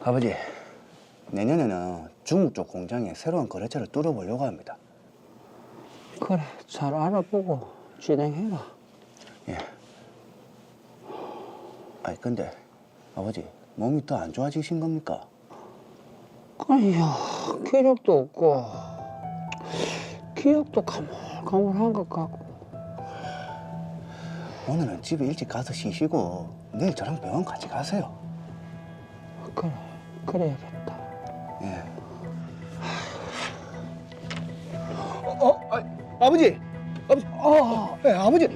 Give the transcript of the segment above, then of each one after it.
아버지, 내년에는 중국 쪽 공장에 새로운 거래처를 뚫어보려고 합니다. 그래, 잘 알아보고 진행해라. 예. 아니, 근데 아버지, 몸이 더 안 좋아지신 겁니까? 아니야, 기력도 없고 기억도 가물가물한 것 같고. 오늘은 집에 일찍 가서 쉬시고 내일 저랑 병원 같이 가세요. 그래, 그래야겠다. 예. 아버지! 아버지! 네, 아버지!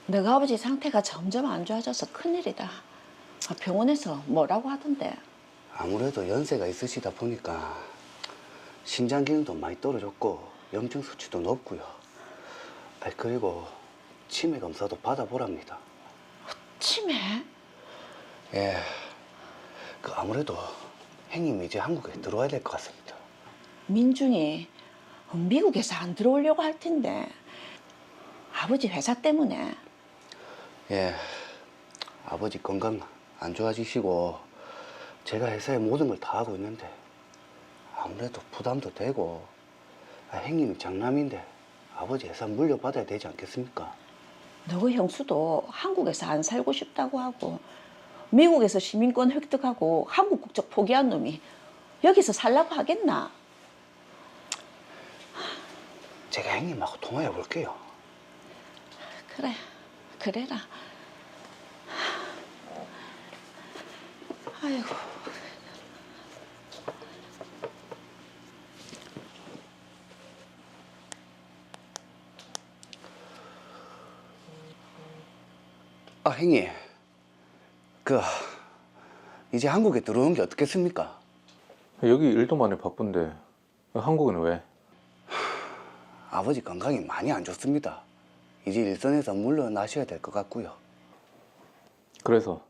너가 아버지 상태가 점점 안 좋아져서 큰일이다. 병원에서 뭐라고 하던데? 아무래도 연세가 있으시다 보니까 신장 기능도 많이 떨어졌고 염증 수치도 높고요. 그리고 치매 검사도 받아보랍니다. 치매? 예. 아무래도 형님이 이제 한국에 들어와야 될 것 같습니다. 민중이 미국에서 안 들어오려고 할 텐데 아버지 회사 때문에. 예. 아버지 건강 안 좋아지시고 제가 회사에 모든 걸 다 하고 있는데 아무래도 부담도 되고 형님이 장남인데 아버지 회사 물려받아야 되지 않겠습니까? 너그 형수도 한국에서 안 살고 싶다고 하고 미국에서 시민권 획득하고 한국 국적 포기한 놈이 여기서 살라고 하겠나? 제가 형님하고 통화해 볼게요. 그래, 그래라. 아이고. 형님. 이제 한국에 들어오는 게 어떻겠습니까? 여기 일도 많이 바쁜데 한국에는 왜? 아버지 건강이 많이 안 좋습니다. 이제 일선에서 물러나셔야 될 것 같고요. 그래서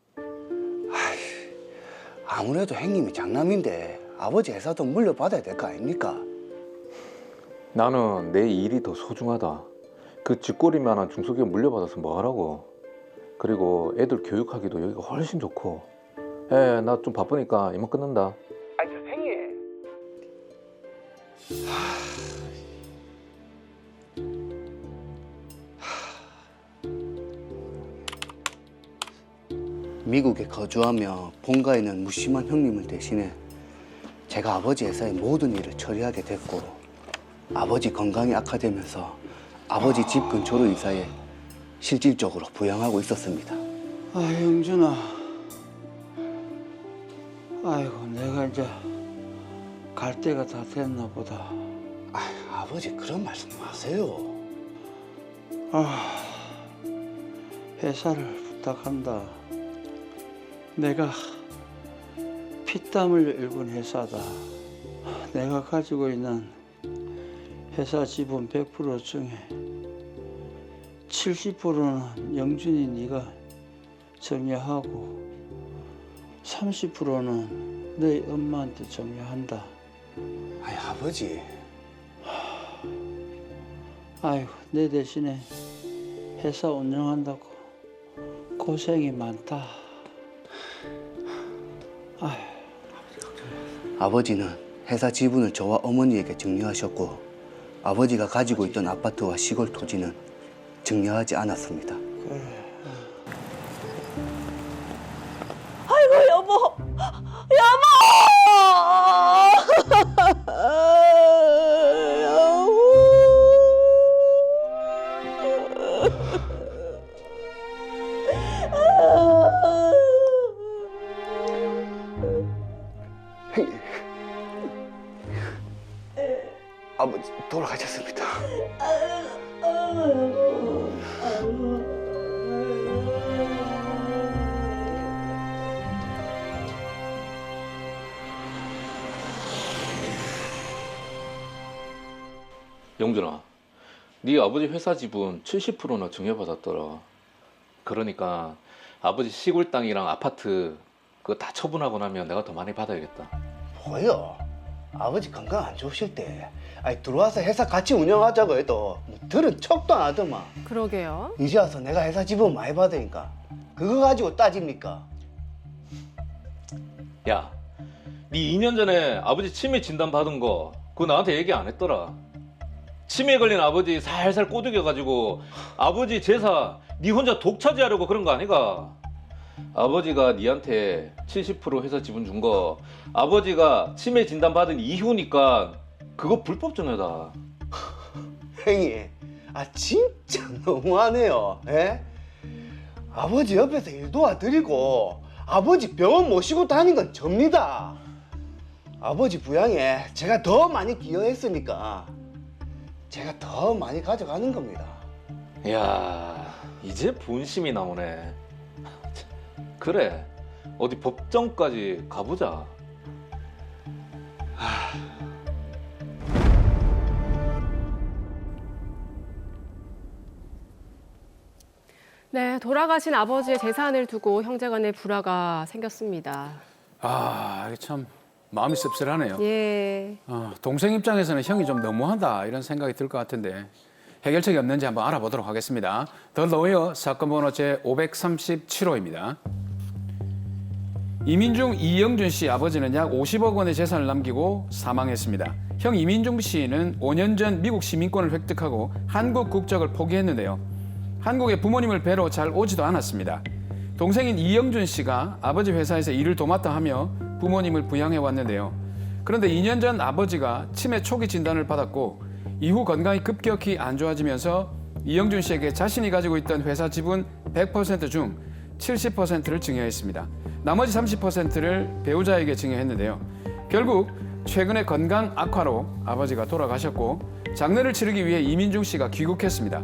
아무래도 형님이 장남인데 아버지 회사도 물려받아야 될 거 아닙니까? 나는 내 일이 더 소중하다. 그 쥐꼬리만한 중소기업 물려받아서 뭐 하라고. 그리고 애들 교육하기도 여기가 훨씬 좋고. 나 좀 바쁘니까 이만 끊는다. 아니, 저 형님. 미국에 거주하며 본가에는 무심한 형님을 대신해 제가 아버지 회사의 모든 일을 처리하게 됐고 아버지 건강이 악화되면서 아버지 집 근처로 이사해 실질적으로 부양하고 있었습니다. 영준아, 아이고 내가 이제 갈 때가 다 됐나 보다. 아버지 그런 말씀 마세요. 회사를 부탁한다. 내가 피땀을 일군 회사다. 내가 가지고 있는 회사 지분 100% 중에 70%는 영준이 네가 정리하고 30%는 내 엄마한테 정리한다. 아버지. 아이고 내 대신에 회사 운영한다고 고생이 많다. 아버지는 회사 지분을 저와 어머니에게 증여하셨고 아버지가 가지고 있던 아파트와 시골 토지는 증여하지 않았습니다. 아이고 여보, 여보, 아버지 돌아가셨습니다. 영준아, 네 아버지 회사 지분 70%나 증여받았더라. 그러니까 아버지 시골 땅이랑 아파트 그거 다 처분하고 나면 내가 더 많이 받아야겠다. 뭐요? 아버지 건강 안 좋으실 때 아니 들어와서 회사 같이 운영하자고 해도 뭐 들은 척도 안 하더만. 그러게요. 이제 와서 내가 회사 지분 많이 받으니까 그거 가지고 따집니까? 야, 네 2년 전에 아버지 치매 진단 받은 거 그거 나한테 얘기 안 했더라. 치매에 걸린 아버지 살살 꼬드겨가지고 아버지 재산 네 혼자 독차지하려고 그런 거 아니가? 아버지가 니한테 70% 회사 지분 준 거 아버지가 치매 진단 받은 이후니까 그거 불법 증여다. 형님, 아 진짜 너무하네요. 예? 아버지 옆에서 일 도와드리고 아버지 병원 모시고 다닌 건 접니다. 아버지 부양에 제가 더 많이 기여했으니까 제가 더 많이 가져가는 겁니다. 야, 이제 본심이 나오네. 그래, 어디 법정까지 가보자. 네, 돌아가신 아버지의 재산을 두고 형제간의 불화가 생겼습니다. 아, 이게 참 마음이 씁쓸하네요. 예. 동생 입장에서는 형이 좀 너무하다 이런 생각이 들 것 같은데 해결책이 없는지 한번 알아보도록 하겠습니다. 더 로이어 사건 번호 제537호입니다. 이민중 이영준 씨 아버지는 약 50억 원의 재산을 남기고 사망했습니다. 형 이민중 씨는 5년 전 미국 시민권을 획득하고 한국 국적을 포기했는데요. 한국에 부모님을 뵈러 잘 오지도 않았습니다. 동생인 이영준 씨가 아버지 회사에서 일을 도맡아 하며 부모님을 부양해 왔는데요. 그런데 2년 전 아버지가 치매 초기 진단을 받았고 이후 건강이 급격히 안 좋아지면서 이영준 씨에게 자신이 가지고 있던 회사 지분 100% 중 70%를 증여했습니다. 나머지 30%를 배우자에게 증여했는데요. 결국 최근에 건강 악화로 아버지가 돌아가셨고 장례를 치르기 위해 이민중 씨가 귀국했습니다.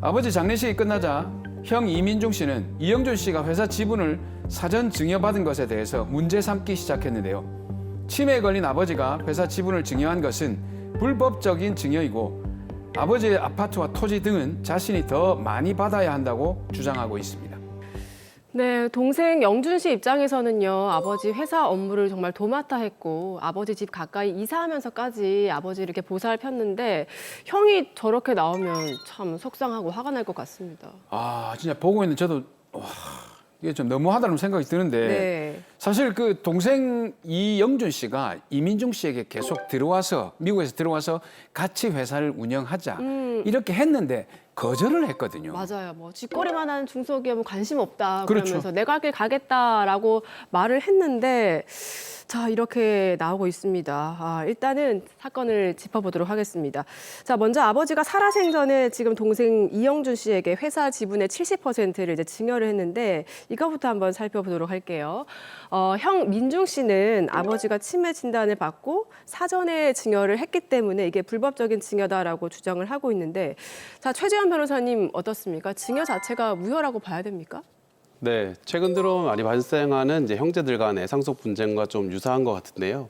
아버지 장례식이 끝나자 형 이민중 씨는 이영준 씨가 회사 지분을 사전 증여받은 것에 대해서 문제 삼기 시작했는데요. 치매에 걸린 아버지가 회사 지분을 증여한 것은 불법적인 증여이고 아버지의 아파트와 토지 등은 자신이 더 많이 받아야 한다고 주장하고 있습니다. 네, 동생 영준 씨 입장에서는요, 아버지 회사 업무를 정말 도맡아 했고, 아버지 집 가까이 이사하면서까지 아버지를 이렇게 보살을 폈는데, 형이 저렇게 나오면 참 속상하고 화가 날 것 같습니다. 아, 진짜 보고 있는 저도 와, 이게 좀 너무하다는 생각이 드는데 네. 사실 그 동생 이영준 씨가 이민중 씨에게 계속 들어와서 미국에서 들어와서 같이 회사를 운영하자 이렇게 했는데 거절을 했거든요. 맞아요. 뭐 쥐꼬리만 한 중소기업은 관심 없다 그렇죠. 그러면서 내가 할 길 가겠다라고 말을 했는데 자 이렇게 나오고 있습니다. 일단은 사건을 짚어보도록 하겠습니다. 자 먼저 아버지가 살아생전에 지금 동생 이영준 씨에게 회사 지분의 70%를 이제 증여를 했는데 이거부터 한번 살펴보도록 할게요. 형 민중 씨는 아버지가 치매 진단을 받고 사전에 증여를 했기 때문에 이게 불법적인 증여다라고 주장을 하고 있는데 자 최재현 변호사님 어떻습니까? 증여 자체가 무효라고 봐야 됩니까? 네, 최근 들어 많이 발생하는 이제 형제들 간의 상속 분쟁과 좀 유사한 것 같은데요.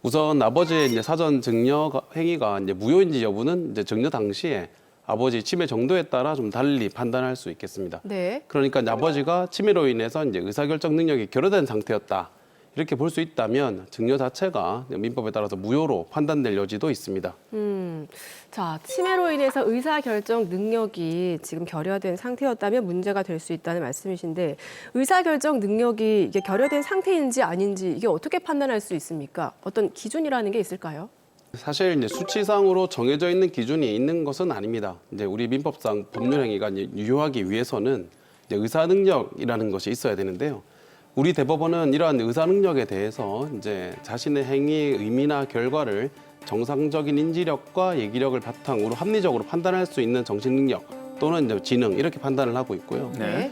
우선 아버지의 이제 사전 증여 행위가 이제 무효인지 여부는 이제 증여 당시에 아버지 치매 정도에 따라 좀 달리 판단할 수 있겠습니다. 네. 그러니까 이제 아버지가 치매로 인해서 이제 의사결정 능력이 결여된 상태였다. 이렇게 볼 수 있다면 증여 자체가 민법에 따라서 무효로 판단될 여지도 있습니다. 자, 치매로 인해서 의사결정 능력이 지금 결여된 상태였다면 문제가 될 수 있다는 말씀이신데 의사결정 능력이 이게 결여된 상태인지 아닌지 이게 어떻게 판단할 수 있습니까? 어떤 기준이라는 게 있을까요? 사실 이제 수치상으로 정해져 있는 기준이 있는 것은 아닙니다. 이제 우리 민법상 법률 행위가 이제 유효하기 위해서는 이제 의사 능력이라는 것이 있어야 되는데요. 우리 대법원은 이러한 의사 능력에 대해서 이제 자신의 행위의 의미나 결과를 정상적인 인지력과 예기력을 바탕으로 합리적으로 판단할 수 있는 정신 능력 또는 이제 지능 이렇게 판단을 하고 있고요. 네.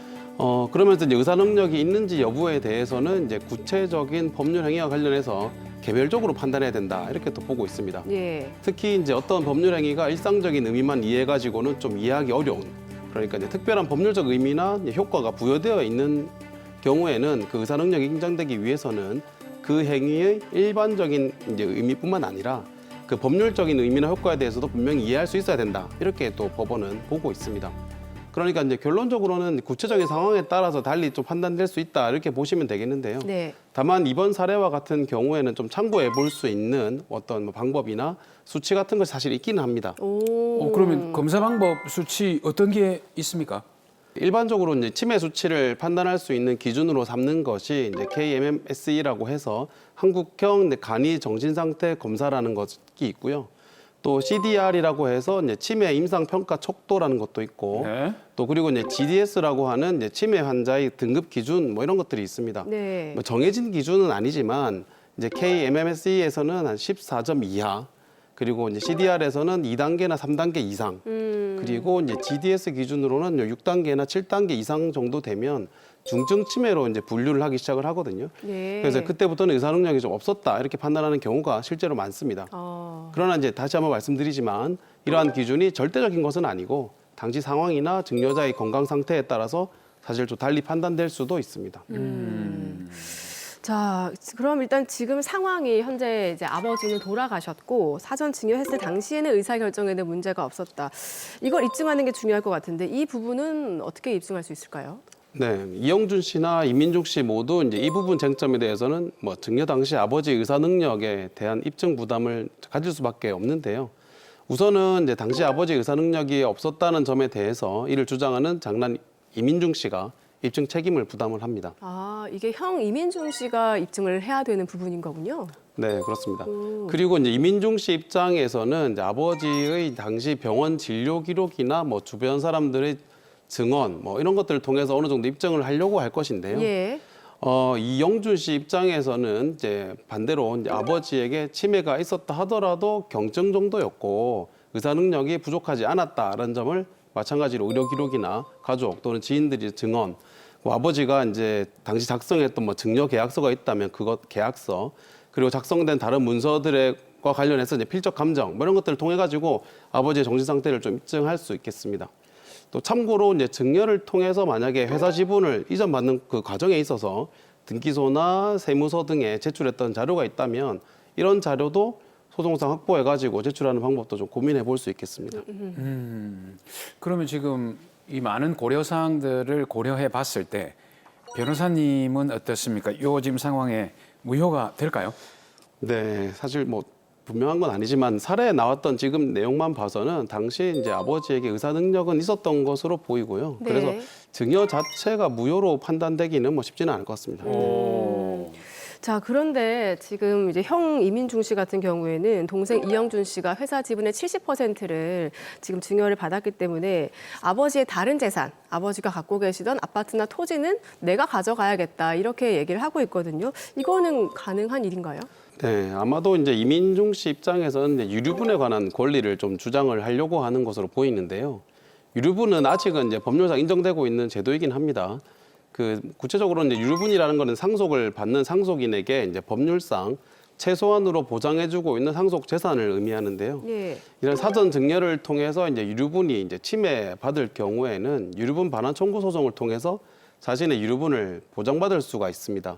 그러면서 이제 의사 능력이 있는지 여부에 대해서는 이제 구체적인 법률 행위와 관련해서 개별적으로 판단해야 된다 이렇게 또 보고 있습니다. 예. 특히 이제 어떤 법률 행위가 일상적인 의미만 이해가지고는 좀 이해하기 어려운 그러니까 이제 특별한 법률적 의미나 이제 효과가 부여되어 있는 경우에는 그 의사 능력이 인정되기 위해서는 그 행위의 일반적인 이제 의미뿐만 아니라 그 법률적인 의미나 효과에 대해서도 분명히 이해할 수 있어야 된다. 이렇게 또 법원은 보고 있습니다. 그러니까 이제 결론적으로는 구체적인 상황에 따라서 달리 좀 판단될 수 있다. 이렇게 보시면 되겠는데요. 네. 다만 이번 사례와 같은 경우에는 좀 참고해 볼 수 있는 어떤 뭐 방법이나 수치 같은 것이 사실 있기는 합니다. 그러면 검사 방법 수치 어떤 게 있습니까? 일반적으로 이제 치매 수치를 판단할 수 있는 기준으로 삼는 것이 이제 KMMSE라고 해서 한국형 간이 정신 상태 검사라는 것이 있고요. 또 CDR이라고 해서 이제 치매 임상 평가 척도라는 것도 있고, 네. 또 그리고 이제 GDS라고 하는 이제 치매 환자의 등급 기준 뭐 이런 것들이 있습니다. 네. 뭐 정해진 기준은 아니지만 이제 KMMSE에서는 한 14점 이하, 그리고 이제 CDR에서는 2단계나 3단계 이상, 그리고 이제 GDS 기준으로는 6단계나 7단계 이상 정도 되면 중증 치매로 이제 분류를 하기 시작을 하거든요. 네. 그래서 그때부터는 의사 능력이 좀 없었다 이렇게 판단하는 경우가 실제로 많습니다. 그러나 이제 다시 한번 말씀드리지만 이러한 기준이 절대적인 것은 아니고 당시 상황이나 증여자의 건강 상태에 따라서 사실 좀 달리 판단될 수도 있습니다. 자, 그럼 일단 지금 상황이 현재 이제 아버지는 돌아가셨고 사전 증여했을 당시에는 의사 결정에는 문제가 없었다. 이걸 입증하는 게 중요할 것 같은데 이 부분은 어떻게 입증할 수 있을까요? 네, 이영준 씨나 이민중 씨 모두 이제 이 부분 쟁점에 대해서는 뭐 증여 당시 아버지 의사 능력에 대한 입증 부담을 가질 수밖에 없는데요. 우선은 이제 당시 아버지 의사 능력이 없었다는 점에 대해서 이를 주장하는 장남 이민중 씨가 입증 책임을 부담을 합니다. 아, 이게 형 이민중 씨가 입증을 해야 되는 부분인 거군요. 네, 그렇습니다. 그리고 이제 이민중 씨 입장에서는 이제 아버지의 당시 병원 진료 기록이나 뭐 주변 사람들의 증언 뭐 이런 것들을 통해서 어느 정도 입증을 하려고 할 것인데요. 예. 이영준 씨 입장에서는 이제 반대로 이제 아버지에게 치매가 있었다 하더라도 경증 정도였고 의사 능력이 부족하지 않았다라는 점을 마찬가지로 의료 기록이나 가족 또는 지인들의 증언, 뭐 아버지가 이제 당시 작성했던 뭐 증여 계약서가 있다면 그것 계약서, 그리고 작성된 다른 문서들과 관련해서 이제 필적 감정 뭐 이런 것들을 통해 가지고 아버지의 정신 상태를 좀 입증할 수 있겠습니다. 또 참고로 이제 증여를 통해서 만약에 회사 지분을 이전받는 그 과정에 있어서 등기소나 세무서 등에 제출했던 자료가 있다면 이런 자료도 소송상 확보해가지고 제출하는 방법도 좀 고민해 볼 수 있겠습니다. 그러면 지금 이 많은 고려 사항들을 고려해 봤을 때 변호사님은 어떻습니까? 요 지금 상황에 무효가 될까요? 네, 사실 뭐 분명한 건 아니지만 사례에 나왔던 지금 내용만 봐서는 당시 이제 아버지에게 의사 능력은 있었던 것으로 보이고요. 네. 그래서 증여 자체가 무효로 판단되기는 뭐 쉽지는 않을 것 같습니다. 자, 그런데 지금 이제 형 이민중 씨 같은 경우에는 동생 이영준 씨가 회사 지분의 70%를 지금 증여를 받았기 때문에 아버지의 다른 재산, 아버지가 갖고 계시던 아파트나 토지는 내가 가져가야겠다 이렇게 얘기를 하고 있거든요. 이거는 가능한 일인가요? 네, 아마도 이제 이민중 씨 입장에서는 이제 유류분에 관한 권리를 좀 주장을 하려고 하는 것으로 보이는데요. 유류분은 아직은 이제 법률상 인정되고 있는 제도이긴 합니다. 그 구체적으로 이제 유류분이라는 것은 상속을 받는 상속인에게 이제 법률상 최소한으로 보장해주고 있는 상속 재산을 의미하는데요. 예. 이런 사전 증여를 통해서 이제 유류분이 이제 침해 받을 경우에는 유류분 반환 청구 소송을 통해서 자신의 유류분을 보장받을 수가 있습니다.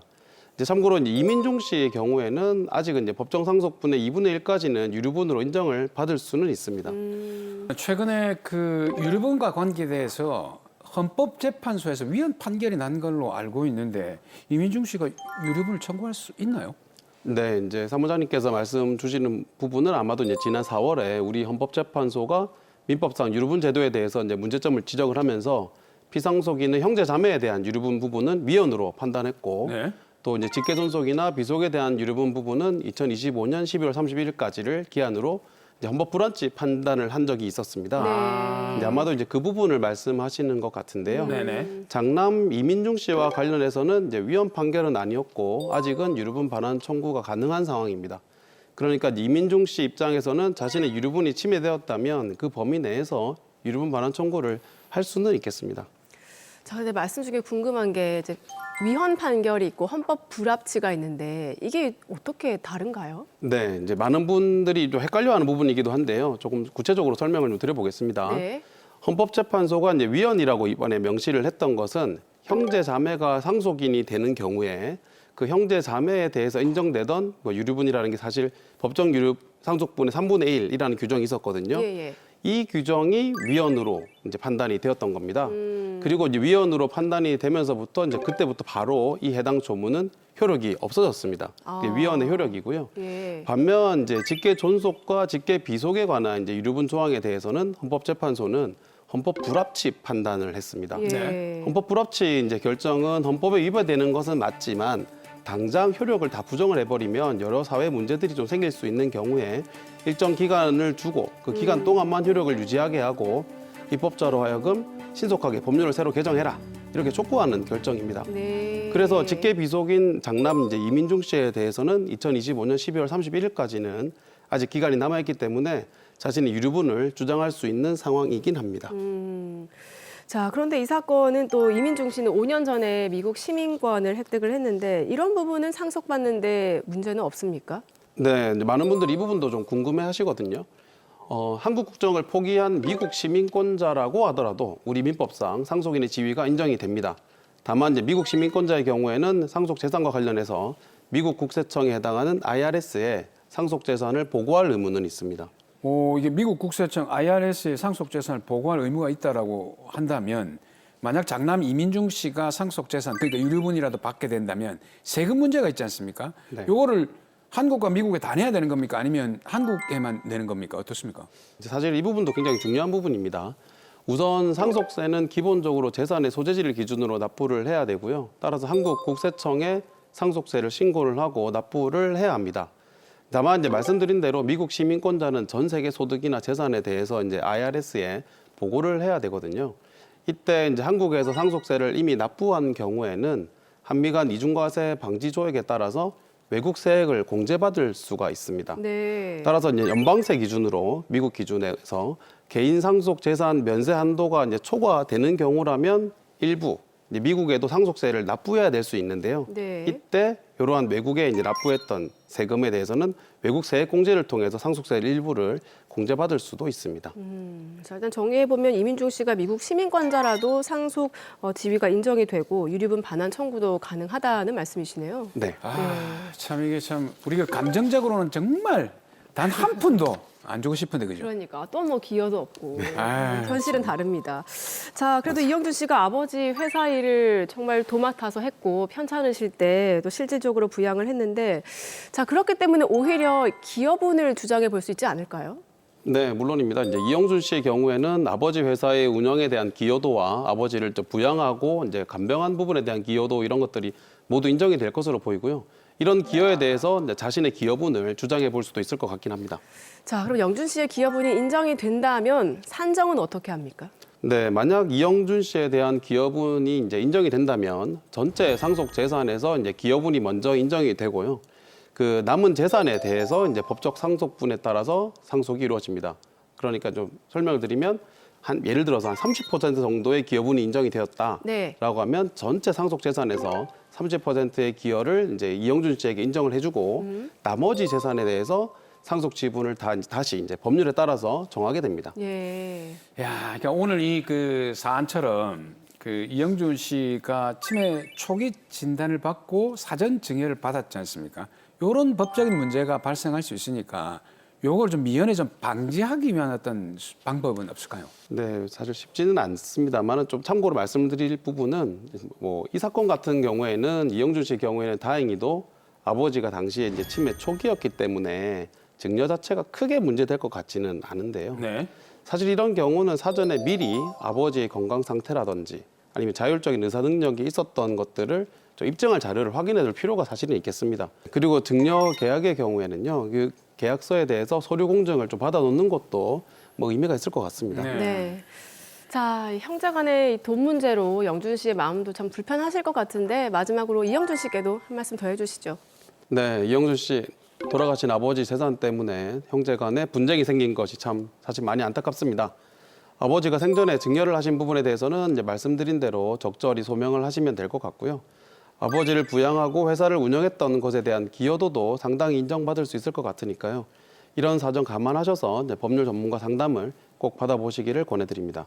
이제 참고로 이제 이민중 씨의 경우에는 아직은 이제 법정 상속분의 2분의 1까지는 유류분으로 인정을 받을 수는 있습니다. 최근에 그 유류분과 관계돼서 헌법재판소에서 위헌 판결이 난 걸로 알고 있는데 이민중 씨가 유류분을 청구할 수 있나요? 네, 이제 사무장님께서 말씀 주시는 부분은 아마도 이제 지난 4월에 우리 헌법재판소가 민법상 유류분 제도에 대해서 이제 문제점을 지적을 하면서 피상속인의 형제 자매에 대한 유류분 부분은 위헌으로 판단했고 네. 또 이제 직계존속이나 비속에 대한 유류분 부분은 2025년 12월 31일까지를 기한으로 이제 헌법 불합치 판단을 한 적이 있었습니다. 이제 아마도 이제 그 부분을 말씀하시는 것 같은데요. 네네. 장남 이민중 씨와 관련해서는 이제 위헌 판결은 아니었고 아직은 유류분 반환 청구가 가능한 상황입니다. 그러니까 이민중 씨 입장에서는 자신의 유류분이 침해되었다면 그 범위 내에서 유류분 반환 청구를 할 수는 있겠습니다. 자, 근데 말씀 중에 궁금한 게 이제 위헌 판결이 있고 헌법 불합치가 있는데 이게 어떻게 다른가요? 네, 이제 많은 분들이 좀 헷갈려하는 부분이기도 한데요. 조금 구체적으로 설명을 좀 드려보겠습니다. 네. 헌법재판소가 이제 위헌이라고 이번에 명시를 했던 것은 형제 자매가 상속인이 되는 경우에 그 형제 자매에 대해서 인정되던 뭐 유류분이라는 게 사실 법정 유류 상속분의 3분의 1이라는 규정이 있었거든요. 예, 예. 이 규정이 위헌으로 이제 판단이 되었던 겁니다. 그리고 이제 위헌으로 판단이 되면서부터 이제 그때부터 바로 이 해당 조문은 효력이 없어졌습니다. 이게 위헌의 효력이고요. 예. 반면 이제 직계 존속과 직계 비속에 관한 이제 유류분 조항에 대해서는 헌법재판소는 헌법 불합치 판단을 했습니다. 예. 헌법 불합치 이제 결정은 헌법에 위반되는 것은 맞지만 당장 효력을 다 부정을 해버리면 여러 사회 문제들이 좀 생길 수 있는 경우에 일정 기간을 주고 그 기간 동안만 효력을 유지하게 하고 입법자로 하여금 신속하게 법률을 새로 개정해라 이렇게 촉구하는 결정입니다. 네. 그래서 직계 비속인 장남 이제 이민중 씨에 대해서는 2025년 12월 31일까지는 아직 기간이 남아있기 때문에 자신의 유류분을 주장할 수 있는 상황이긴 합니다. 자, 그런데 이 사건은 또 이민중 씨는 5년 전에 미국 시민권을 획득을 했는데 이런 부분은 상속받는데 문제는 없습니까? 네, 이제 많은 분들이 이 부분도 좀 궁금해하시거든요. 한국 국적을 포기한 미국 시민권자라고 하더라도 우리 민법상 상속인의 지위가 인정이 됩니다. 다만 이제 미국 시민권자의 경우에는 상속 재산과 관련해서 미국 국세청에 해당하는 IRS에 상속 재산을 보고할 의무는 있습니다. 이게 미국 국세청 IRS에 상속 재산을 보고할 의무가 있다라고 한다면 만약 장남 이민중 씨가 상속 재산 그러니까 유류분이라도 받게 된다면 세금 문제가 있지 않습니까? 네. 요거를 한국과 미국에 다 내야 되는 겁니까? 아니면 한국에만 내는 겁니까? 어떻습니까? 사실 이 부분도 굉장히 중요한 부분입니다. 우선 상속세는 기본적으로 재산의 소재지를 기준으로 납부를 해야 되고요. 따라서 한국 국세청에 상속세를 신고를 하고 납부를 해야 합니다. 다만 이제 말씀드린 대로 미국 시민권자는 전 세계 소득이나 재산에 대해서 이제 IRS에 보고를 해야 되거든요. 이때 이제 한국에서 상속세를 이미 납부한 경우에는 한미 간 이중과세 방지 조약에 따라서 외국 세액을 공제받을 수가 있습니다. 네. 따라서 이제 연방세 기준으로 미국 기준에서 개인 상속 재산 면세 한도가 이제 초과되는 경우라면 일부 이제 미국에도 상속세를 납부해야 될 수 있는데요. 네. 이때 이러한 외국에 이제 납부했던 세금에 대해서는 외국 세액 공제를 통해서 상속세를 일부를 공제받을 수도 있습니다. 자, 일단 정리해 보면 이민중 씨가 미국 시민권자라도 상속 지위가 인정이 되고 유류분 반환 청구도 가능하다는 말씀이시네요. 네. 참 이게 참 우리가 감정적으로는 정말 단 한 푼도 안 주고 싶은데 그죠? 그러니까 또 뭐 기여도 없고 아, 현실은 다릅니다. 자, 그래도 이영준 씨가 아버지 회사 일을 정말 도맡아서 했고 편찮으실 때 또 실질적으로 부양을 했는데 자, 그렇기 때문에 오히려 기여분을 주장해 볼 수 있지 않을까요? 네, 물론입니다. 이제 이영준 씨의 경우에는 아버지 회사의 운영에 대한 기여도와 아버지를 또 부양하고 이제 간병한 부분에 대한 기여도 이런 것들이 모두 인정이 될 것으로 보이고요. 이런 기여에 대해서 이제 자신의 기여분을 주장해 볼 수도 있을 것 같긴 합니다. 자, 그럼 영준 씨의 기여분이 인정이 된다면 산정은 어떻게 합니까? 네, 만약 이영준 씨에 대한 기여분이 이제 인정이 된다면 전체 상속 재산에서 이제 기여분이 먼저 인정이 되고요. 그 남은 재산에 대해서 이제 법적 상속분에 따라서 상속이 이루어집니다. 그러니까 좀 설명을 드리면 예를 들어서 한 30% 정도의 기여분이 인정이 되었다라고 네. 하면 전체 상속 재산에서 30%의 기여를 이제 이영준 씨에게 인정을 해주고 나머지 재산에 대해서 상속 지분을 다시 이제 법률에 따라서 정하게 됩니다. 예. 야, 그러니까 오늘 이 그 사안처럼 그 이영준 씨가 치매 초기 진단을 받고 사전 증여를 받았지 않습니까? 이런 법적인 문제가 발생할 수 있으니까 요걸 좀 미연에 좀 방지하기 위한 어떤 방법은 없을까요? 네, 사실 쉽지는 않습니다만 좀 참고로 말씀드릴 부분은 뭐 이 사건 같은 경우에는 이영준 씨 경우에는 다행히도 아버지가 당시에 이제 치매 초기였기 때문에 증여 자체가 크게 문제될 것 같지는 않은데요. 네. 사실 이런 경우는 사전에 미리 아버지의 건강 상태라든지 아니면 자율적인 의사 능력이 있었던 것들을 좀 입증할 자료를 확인해 둘 필요가 사실은 있겠습니다. 그리고 증여 계약의 경우에는요, 그 계약서에 대해서 서류 공증을 좀 받아놓는 것도 뭐 의미가 있을 것 같습니다. 네. 네. 자, 형제 간의 돈 문제로 영준 씨의 마음도 참 불편하실 것 같은데 마지막으로 이영준 씨께도 한 말씀 더 해주시죠. 네, 이영준 씨 돌아가신 아버지 재산 때문에 형제 간에 분쟁이 생긴 것이 참 사실 많이 안타깝습니다. 아버지가 생전에 증여를 하신 부분에 대해서는 이제 말씀드린 대로 적절히 소명을 하시면 될 것 같고요. 아버지를 부양하고 회사를 운영했던 것에 대한 기여도도 상당히 인정받을 수 있을 것 같으니까요. 이런 사정 감안하셔서 이제 법률 전문가 상담을 꼭 받아보시기를 권해드립니다.